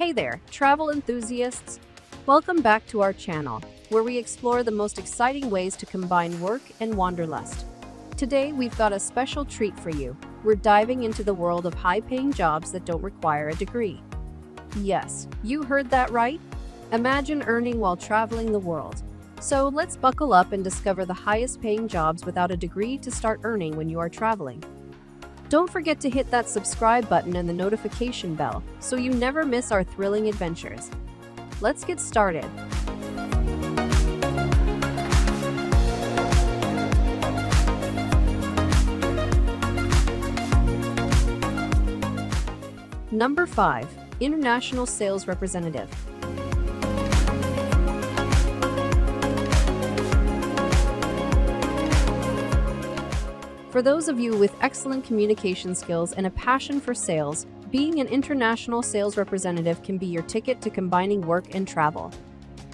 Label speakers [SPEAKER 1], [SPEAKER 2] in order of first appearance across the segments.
[SPEAKER 1] Hey there, travel enthusiasts! Welcome back to our channel, where we explore the most exciting ways to combine work and wanderlust. Today, we've got a special treat for you. We're diving into the world of high-paying jobs that don't require a degree. Yes, you heard that right. Imagine earning while traveling the world. So let's buckle up and discover the highest-paying jobs without a degree to start earning when you are traveling. Don't forget to hit that subscribe button and the notification bell so you never miss our thrilling adventures. Let's get started. Number 5. International Sales Representative. For those of you with excellent communication skills and a passion for sales, being an international sales representative can be your ticket to combining work and travel.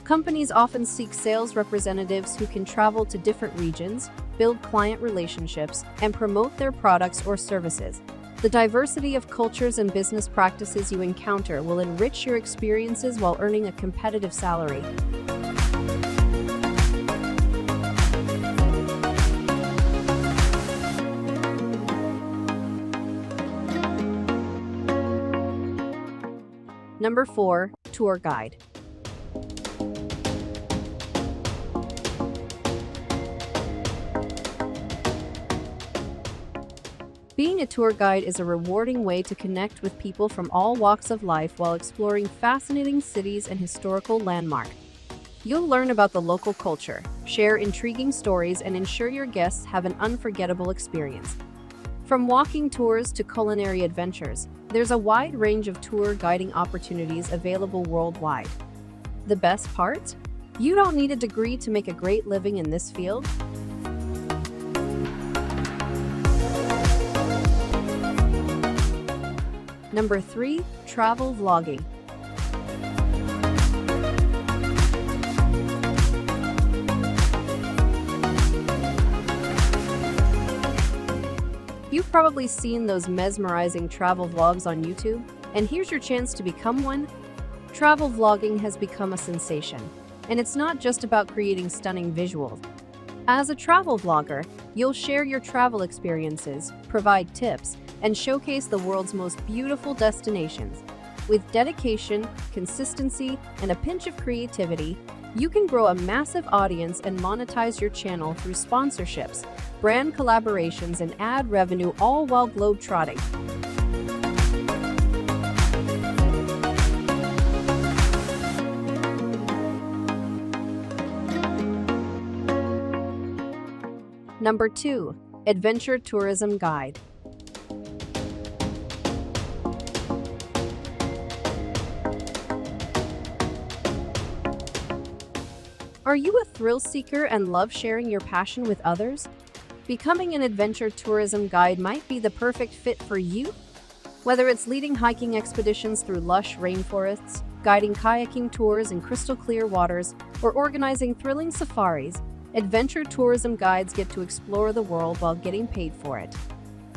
[SPEAKER 1] Companies often seek sales representatives who can travel to different regions, build client relationships, and promote their products or services. The diversity of cultures and business practices you encounter will enrich your experiences while earning a competitive salary. Number 4. Tour guide. Being a tour guide is a rewarding way to connect with people from all walks of life while exploring fascinating cities and historical landmarks. You'll learn about the local culture, share intriguing stories, and ensure your guests have an unforgettable experience. From walking tours to culinary adventures, there's a wide range of tour guiding opportunities available worldwide. The best part? You don't need a degree to make a great living in this field. Number 3. Travel vlogging. You've probably seen those mesmerizing travel vlogs on YouTube, and here's your chance to become one. Travel vlogging has become a sensation, and it's not just about creating stunning visuals. As a travel vlogger, you'll share your travel experiences, provide tips, and showcase the world's most beautiful destinations. With dedication, consistency, and a pinch of creativity, you can grow a massive audience and monetize your channel through sponsorships, brand collaborations, and ad revenue, all while globe-trotting. Number 2. Adventure Tourism Guide. Are you a thrill seeker and love sharing your passion with others? Becoming an adventure tourism guide might be the perfect fit for you. Whether it's leading hiking expeditions through lush rainforests, guiding kayaking tours in crystal-clear waters, or organizing thrilling safaris, adventure tourism guides get to explore the world while getting paid for it.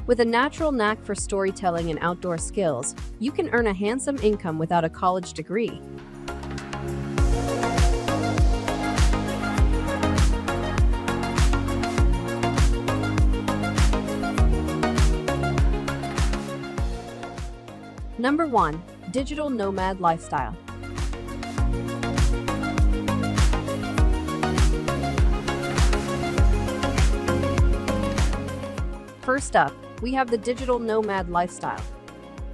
[SPEAKER 1] With a natural knack for storytelling and outdoor skills, you can earn a handsome income without a college degree. Number 1. Digital Nomad Lifestyle. First up, we have the digital nomad lifestyle.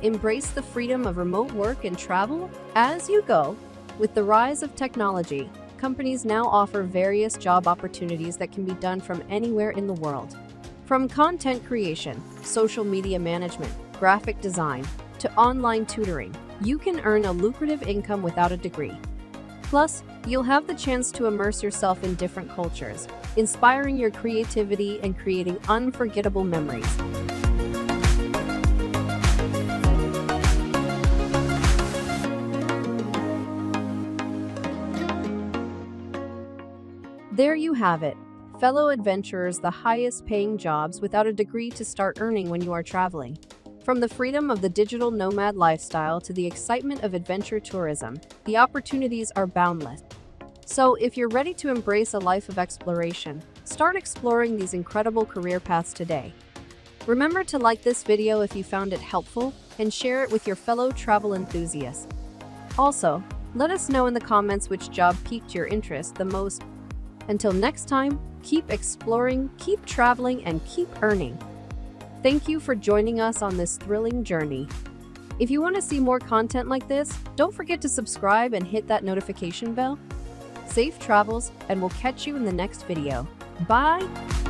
[SPEAKER 1] Embrace the freedom of remote work and travel as you go. With the rise of technology, companies now offer various job opportunities that can be done from anywhere in the world. From content creation, social media management, graphic design, to online tutoring, you can earn a lucrative income without a degree. Plus, you'll have the chance to immerse yourself in different cultures, inspiring your creativity and creating unforgettable memories. There you have it, fellow adventurers, the highest paying jobs without a degree to start earning when you are traveling. From the freedom of the digital nomad lifestyle to the excitement of adventure tourism, the opportunities are boundless. So, if you're ready to embrace a life of exploration, start exploring these incredible career paths today. Remember to like this video if you found it helpful and share it with your fellow travel enthusiasts. Also, let us know in the comments which job piqued your interest the most. Until next time, keep exploring, keep traveling, and keep earning. Thank you for joining us on this thrilling journey. If you want to see more content like this, don't forget to subscribe and hit that notification bell. Safe travels, and we'll catch you in the next video. Bye!